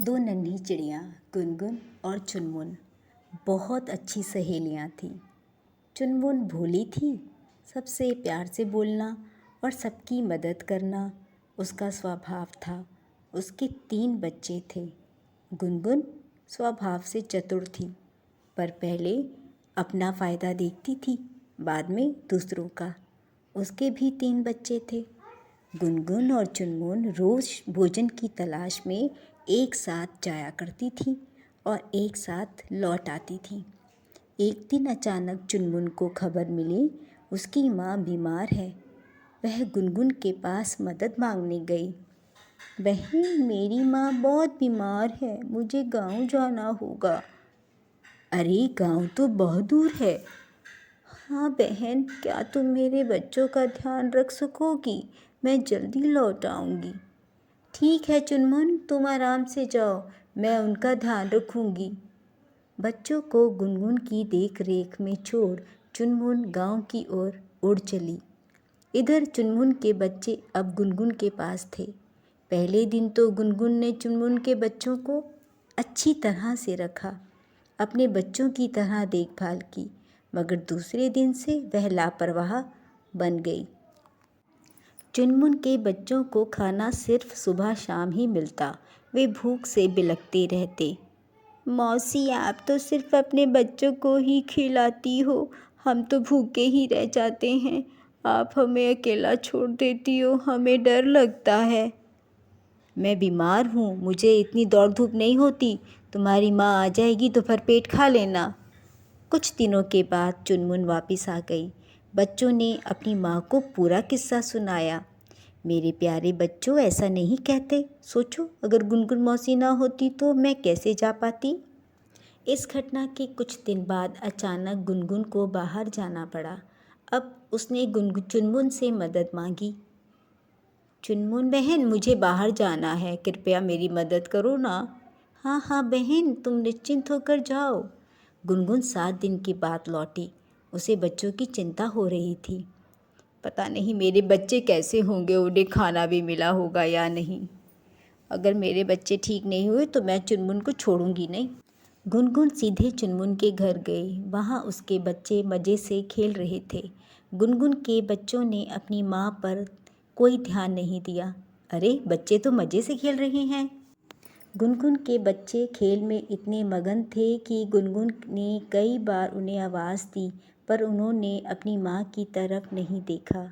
दो नन्ही चिड़ियाँ गुनगुन और चुनमुन बहुत अच्छी सहेलियाँ थीं। चुनमुन भोली थी, सबसे प्यार से बोलना और सबकी मदद करना उसका स्वभाव था। उसके 3 बच्चे थे। गुनगुन स्वभाव से चतुर थी, पर पहले अपना फ़ायदा देखती थी, बाद में दूसरों का। उसके भी 3 बच्चे थे। गुनगुन और चुनमुन रोज़ भोजन की तलाश में एक साथ जाया करती थी और एक साथ लौट आती थी। एक दिन अचानक चुनमुन को खबर मिली उसकी माँ बीमार है। वह गुनगुन के पास मदद मांगने गई। बहन, मेरी माँ बहुत बीमार है, मुझे गांव जाना होगा। अरे, गांव तो बहुत दूर है। हाँ बहन, क्या तुम मेरे बच्चों का ध्यान रख सकोगी? मैं जल्दी लौट आऊँगी। ठीक है चुनमुन, तुम आराम से जाओ, मैं उनका ध्यान रखूँगी। बच्चों को गुनगुन की देख रेख में छोड़ चुनमुन गांव की ओर उड़ चली। इधर चुनमुन के बच्चे अब गुनगुन के पास थे। पहले दिन तो गुनगुन ने चुनमुन के बच्चों को अच्छी तरह से रखा, अपने बच्चों की तरह देखभाल की, मगर दूसरे दिन से वह लापरवाह बन गई। चुनमुन के बच्चों को खाना सिर्फ सुबह शाम ही मिलता। वे भूख से बिलखते रहते। मौसी, आप तो सिर्फ अपने बच्चों को ही खिलाती हो, हम तो भूखे ही रह जाते हैं। आप हमें अकेला छोड़ देती हो, हमें डर लगता है। मैं बीमार हूँ, मुझे इतनी दौड़ धूप नहीं होती। तुम्हारी माँ आ जाएगी तो भर पेट खा लेना। कुछ दिनों के बाद चुनमुन वापस आ गई। बच्चों ने अपनी माँ को पूरा किस्सा सुनाया। मेरे प्यारे बच्चों, ऐसा नहीं कहते। सोचो, अगर गुनगुन मौसी ना होती तो मैं कैसे जा पाती। इस घटना के कुछ दिन बाद अचानक गुनगुन को बाहर जाना पड़ा। अब उसने चुनमुन से मदद मांगी। चुनमुन बहन, मुझे बाहर जाना है, कृपया मेरी मदद करो ना। हाँ हाँ बहन, तुम निश्चिंत होकर जाओ। गुनगुन 7 दिन के बाद लौटी। उसे बच्चों की चिंता हो रही थी। पता नहीं मेरे बच्चे कैसे होंगे, उन्हें खाना भी मिला होगा या नहीं। अगर मेरे बच्चे ठीक नहीं हुए तो मैं चुनमुन को छोड़ूंगी नहीं। गुनगुन सीधे चुनमुन के घर गई। वहाँ उसके बच्चे मज़े से खेल रहे थे। गुनगुन के बच्चों ने अपनी माँ पर कोई ध्यान नहीं दिया। अरे, बच्चे तो मज़े से खेल रहे हैं। गुनगुन के बच्चे खेल में इतने मगन थे कि गुनगुन ने कई बार उन्हें आवाज़ दी, पर उन्होंने अपनी माँ की तरफ नहीं देखा।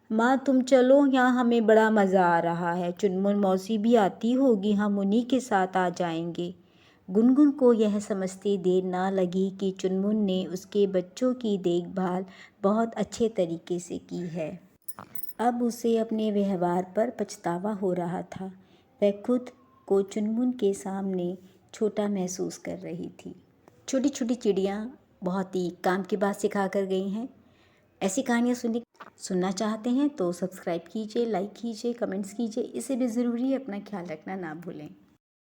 माँ, तुम चलो, यहाँ हमें बड़ा मज़ा आ रहा है। चुनमुन मौसी भी आती होगी, हम उन्हीं के साथ आ जाएंगे। गुनगुन को यह समझते देर ना लगी कि चुनमुन ने उसके बच्चों की देखभाल बहुत अच्छे तरीके से की है। अब उसे अपने व्यवहार पर पछतावा हो रहा था। वह खुद को चुनमुन के सामने छोटा महसूस कर रही थी। छोटी छोटी चिड़ियाँ बहुत ही काम की बात सिखा कर गई हैं। ऐसी कहानियाँ सुनना चाहते हैं तो सब्सक्राइब कीजिए, लाइक कीजिए, कमेंट्स कीजिए। इसे भी ज़रूरी है, अपना ख्याल रखना ना भूलें।